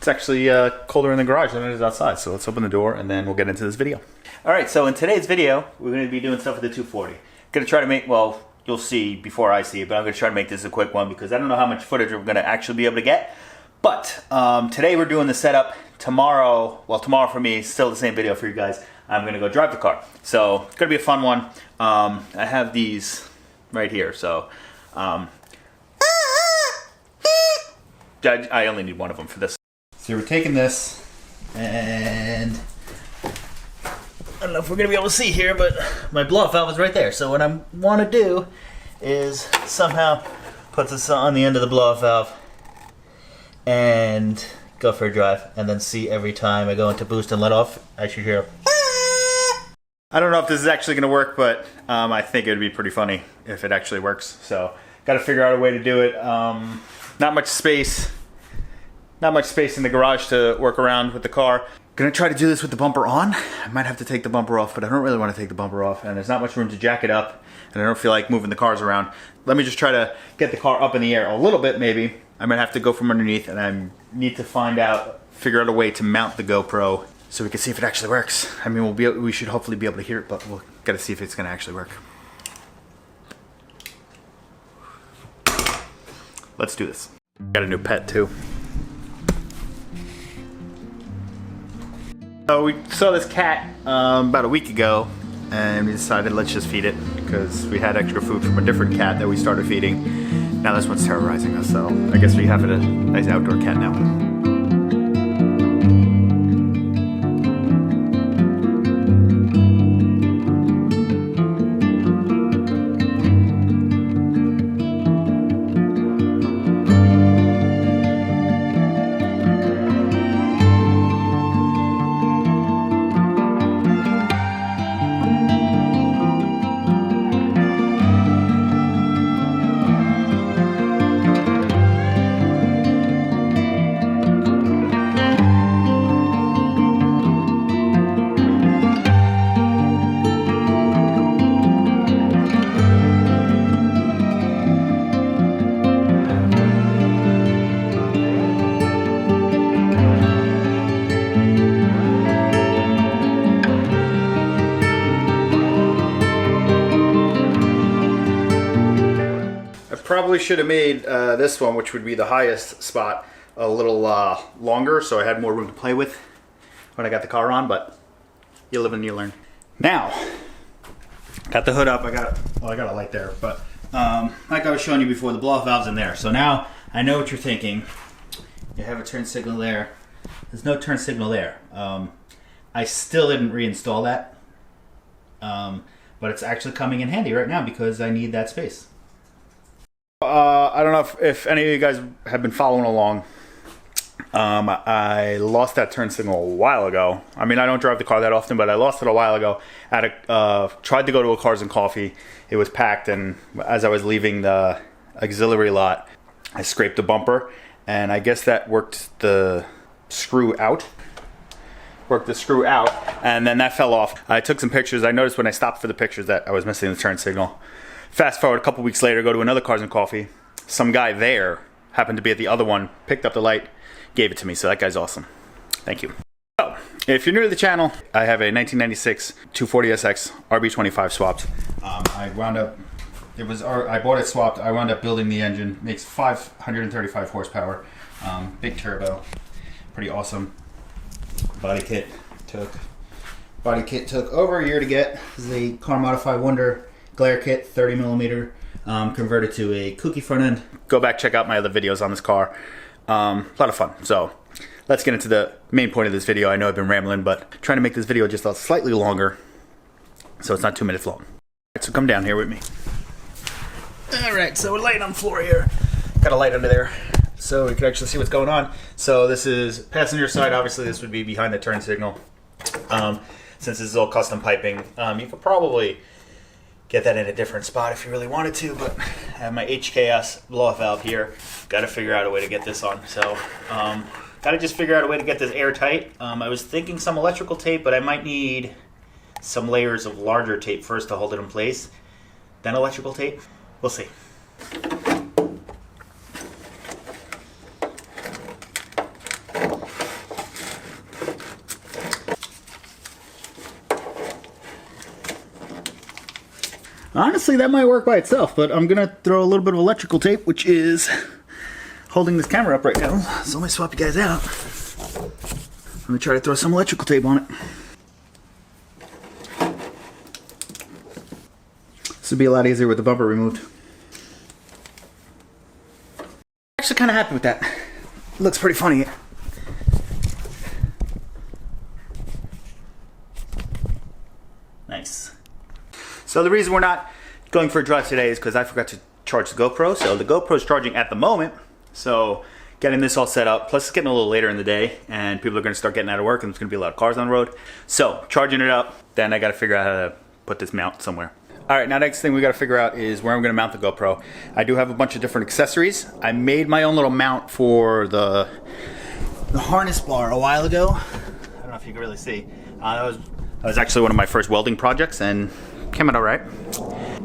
It's actually colder in the garage than it is outside, so let's open the door and then we'll get into this video. Alright, so in today's video, we're going to be doing stuff with the 240. Going to try to make, well, you'll see before I see it, but I'm going to try to make this a quick one because I don't know how much footage we're going to actually be able to get. But today we're doing the setup. Tomorrow, well, tomorrow for me, still the same video for you guys. I'm going to go drive the car. So it's going to be a fun one. I have these right here, so I only need one of them for this. So we're taking this, and I don't know if we're going to be able to see here, but my blow-off valve is right there. So what I want to do is somehow put this on the end of the blow-off valve and go for a drive, and then see every time I go into boost and let off, I should hear. I don't know if this is actually going to work, but I think it would be pretty funny if it actually works. So got to figure out a way to do it. Not much space in the garage to work around with the car. Gonna try to do this with the bumper on. I might have to take the bumper off, but I don't really want to take the bumper off, and there's not much room to jack it up, and I don't feel like moving the cars around. Let me just try to get the car up in the air a little bit, maybe. I might have to go from underneath, and I need to figure out a way to mount the GoPro so we can see if it actually works. I mean, we should hopefully be able to hear it, but we'll gotta see if it's gonna actually work. Let's do this. Got a new pet too. So we saw this cat about a week ago, and we decided let's just feed it because we had extra food from a different cat that we started feeding. Now this one's terrorizing us, so I guess we have a nice outdoor cat now. Probably should have made this one, which would be the highest spot, a little longer, so I had more room to play with when I got the car on, but you live and you learn. Now, got the hood up, I got a light there, but like I was showing you before, the blow-off valve's in there. So now I know what you're thinking. You have a turn signal there. There's no turn signal there. I still didn't reinstall that, but it's actually coming in handy right now because I need that space. I don't know if any of you guys have been following along. I lost that turn signal a while ago. I mean, I don't drive the car that often, but I lost it a while ago. Tried to go to a Cars and Coffee. It was packed, and as I was leaving the auxiliary lot, I scraped the bumper, and I guess that worked the screw out. And then that fell off. I took some pictures. I noticed when I stopped for the pictures that I was missing the turn signal. Fast forward a couple weeks later, go to another Cars and Coffee. Some guy there happened to be at the other one, picked up the light, gave it to me. So that guy's awesome. Thank you. So, if you're new to the channel, I have a 1996 240SX rb25 swapped. I bought it swapped. I wound up building the engine. Makes 535 horsepower. Big turbo. Pretty awesome. Body kit took over a year to get. This is a Car Modify Wonder glare kit, 30 millimeter, converted to a kooky front end. Go back, check out my other videos on this car. A lot of fun. So let's get into the main point of this video. I know I've been rambling, but trying to make this video just slightly longer so it's not 2 minutes long. All right, so come down here with me. All right, so we're laying on the floor here. Got a light under there so we can actually see what's going on. So this is passenger side. Obviously this would be behind the turn signal. Since this is all custom piping, you could probably get that in a different spot if you really wanted to, but I have my HKS blow-off valve here. Got to figure out a way to get this on. So, got to just figure out a way to get this airtight. I was thinking some electrical tape, but I might need some layers of larger tape first to hold it in place. Then electrical tape. We'll see. Honestly, that might work by itself, but I'm gonna throw a little bit of electrical tape, which is holding this camera up right now. So let me swap you guys out. Let me try to throw some electrical tape on it. This would be a lot easier with the bumper removed. Actually kind of happy with that. Looks pretty funny. Nice. So the reason we're not going for a drive today is because I forgot to charge the GoPro. So the GoPro's charging at the moment. So getting this all set up, plus it's getting a little later in the day and people are going to start getting out of work and there's going to be a lot of cars on the road. So charging it up, then I got to figure out how to put this mount somewhere. All right, now next thing we got to figure out is where I'm going to mount the GoPro. I do have a bunch of different accessories. I made my own little mount for the harness bar a while ago. I don't know if you can really see. That was actually one of my first welding projects and came out all right.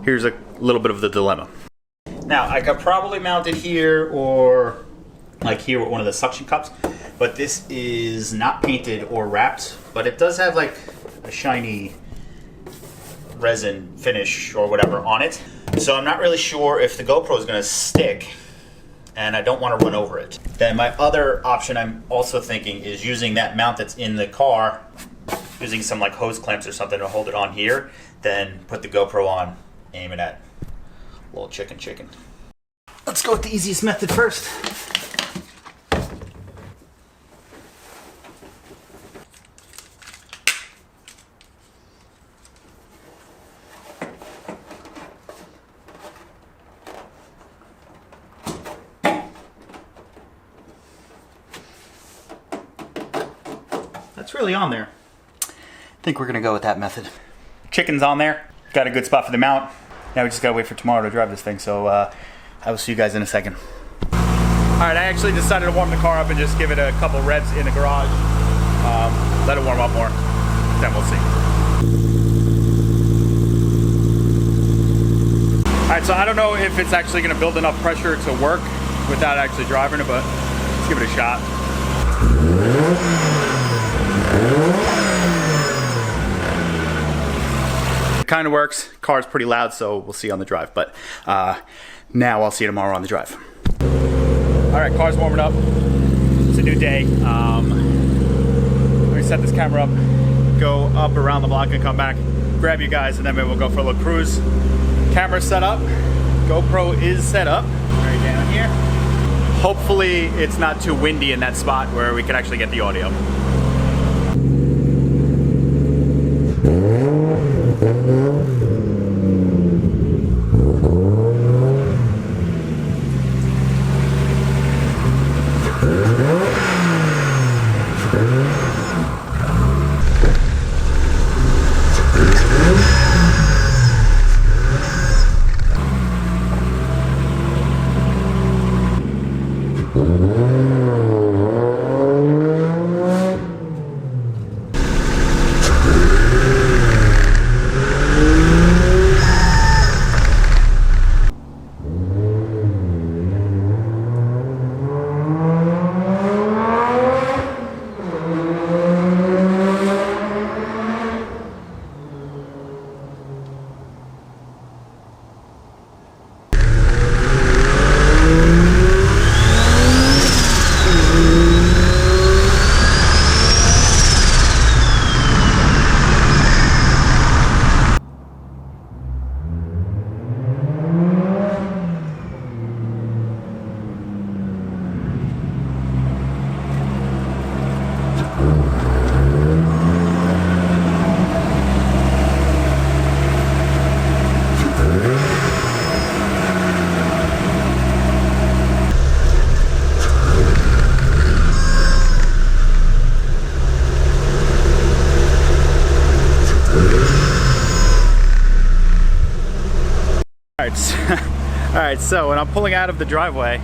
Here's a little bit of the dilemma. Now, I could probably mount it here or like here with one of the suction cups, but this is not painted or wrapped, but it does have like a shiny resin finish or whatever on it. So I'm not really sure if the GoPro is going to stick and I don't want to run over it. Then my other option I'm also thinking is using that mount that's in the car, using some like hose clamps or something to hold it on here, then put the GoPro on, aim it at little chicken. Let's go with the easiest method first. That's really on there. I think we're gonna go with that method. Chicken's on there. Got a good spot for the mount. Now we just gotta wait for tomorrow to drive this thing. So I will see you guys in a second. All right, I actually decided to warm the car up and just give it a couple revs in the garage. Let it warm up more, then we'll see. All right, so I don't know if it's actually gonna build enough pressure to work without actually driving it, but let's give it a shot. It kind of works. Car's pretty loud, so we'll see on the drive. But now I'll see you tomorrow on the drive. All right, car's warming up. It's a new day. Let me set this camera up, go up around the block and come back, grab you guys, and then maybe we'll go for a little cruise. Camera's set up. GoPro is set up right down here. Hopefully it's not too windy in that spot where we can actually get the audio. Alright, so when I'm pulling out of the driveway,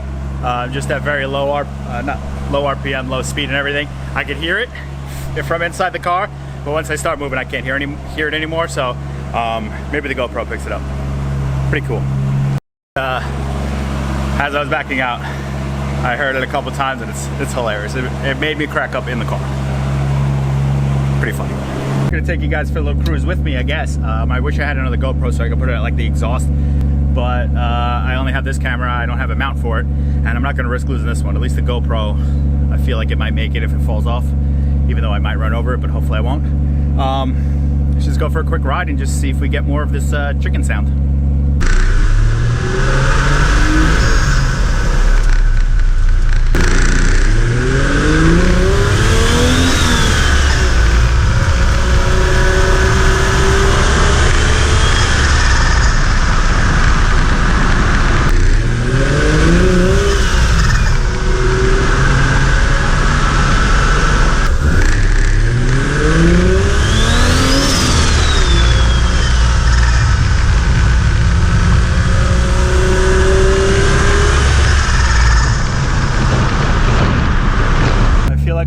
just at very low RPM, low speed and everything, I can hear it from inside the car, but once I start moving I can't hear it anymore, so maybe the GoPro picks it up. Pretty cool. As I was backing out, I heard it a couple times and it's hilarious. It made me crack up in the car. Pretty funny. gonna take you guys for a little cruise with me, I guess. I wish I had another GoPro so I could put it at like the exhaust, but I only have this camera. I don't have a mount for it, and I'm not gonna risk losing this one. At least the GoPro, I feel like it might make it if it falls off, even though I might run over it, but hopefully I won't. Let's just go for a quick ride and just see if we get more of this chicken sound.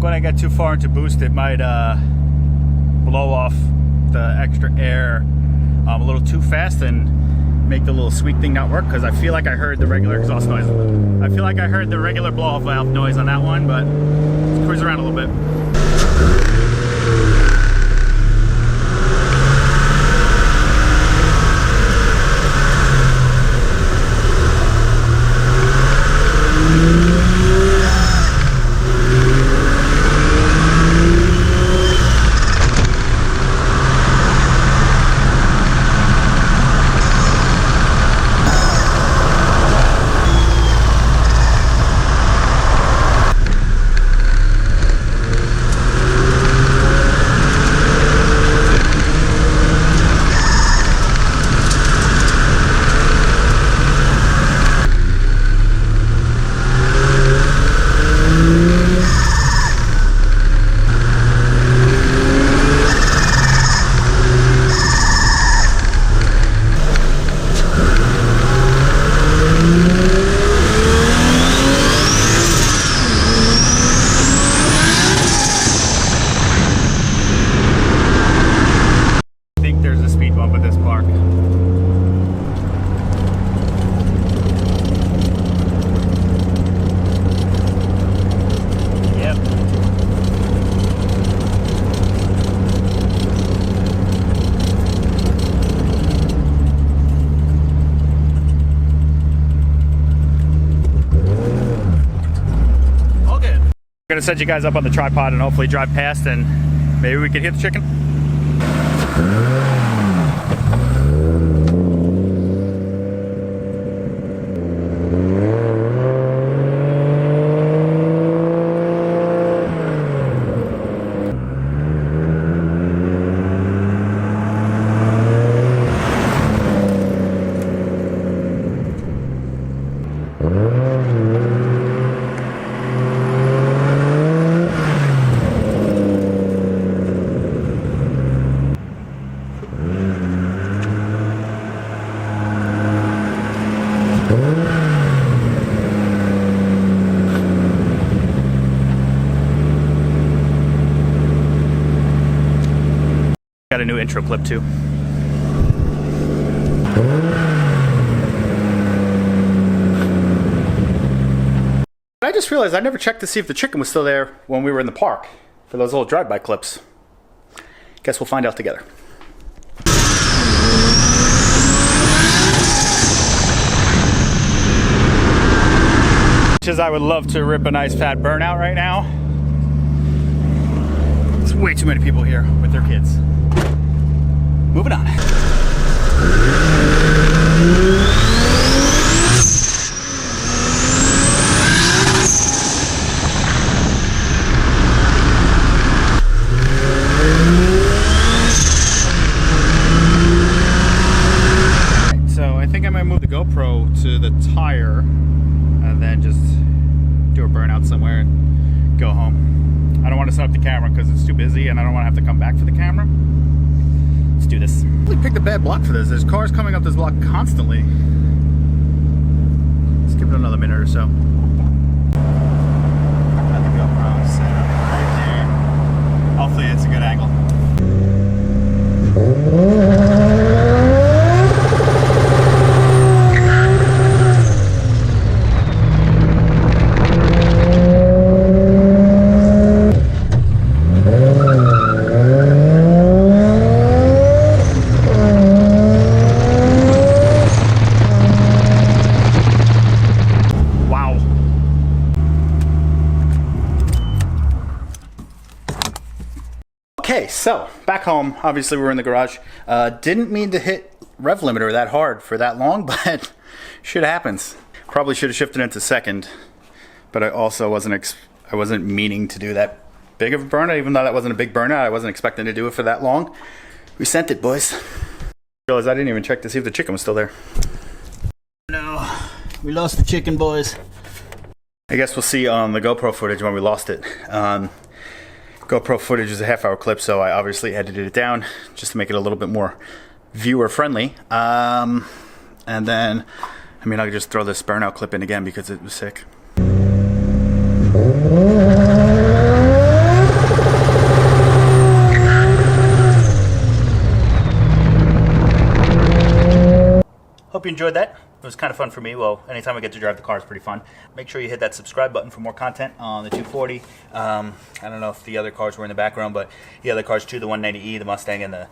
When I get too far into boost, it might blow off the extra air a little too fast and make the little squeak thing not work, because I feel like I heard the regular exhaust noise. I feel like I heard the regular blow-off valve noise on that one, but let's cruise around a little bit. I'm gonna set you guys up on the tripod and hopefully drive past, and maybe we can hit the chicken. Got a new intro clip too. I just realized I never checked to see if the chicken was still there when we were in the park for those little drive-by clips. Guess we'll find out together. I would love to rip a nice fat burnout right now. There's way too many people here with their kids. Moving on. So I think I might move the GoPro to the tire and then just do a burnout somewhere and go home. I don't want to set up the camera because it's too busy and I don't want to have to come back for the camera. Let's do this. I really picked a bad block for this. There's cars coming up this block constantly. Let's give it another minute or so. Got the GoPro set up right there. Hopefully it's a good angle. obviously we're in the garage. Didn't mean to hit rev limiter that hard for that long, but shit happens. Probably should have shifted into second, but I also wasn't meaning to do that big of a burnout. Even though that wasn't a big burnout, I wasn't expecting to do it for that long. We sent it, boys. Realized I didn't even check to see if the chicken was still there. No, we lost the chicken, boys. I guess we'll see on the GoPro footage when we lost it. GoPro footage is a half-hour clip, so I obviously edited it down just to make it a little bit more viewer-friendly. And then, I mean, I'll just throw this burnout clip in again because it was sick. Hope you enjoyed that. It was kind of fun for me. Well, anytime I get to drive the car is pretty fun. Make sure you hit that subscribe button for more content on the 240. I don't know if the other cars were in the background, but the other cars too, the 190E, the Mustang, and the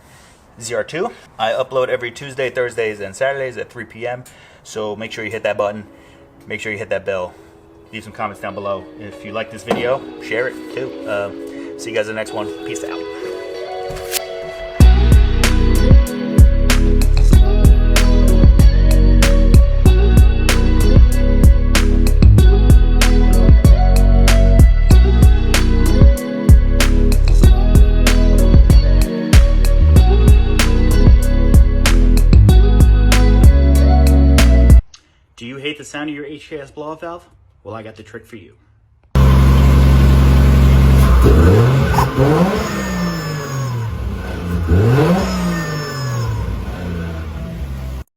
ZR2. I upload every Tuesday, Thursdays, and Saturdays at 3 p.m. So make sure you hit that button. Make sure you hit that bell. Leave some comments down below. If you like this video, share it too. See you guys in the next one. Peace out. Do you hate the sound of your HKS blow-off valve? Well, I got the trick for you.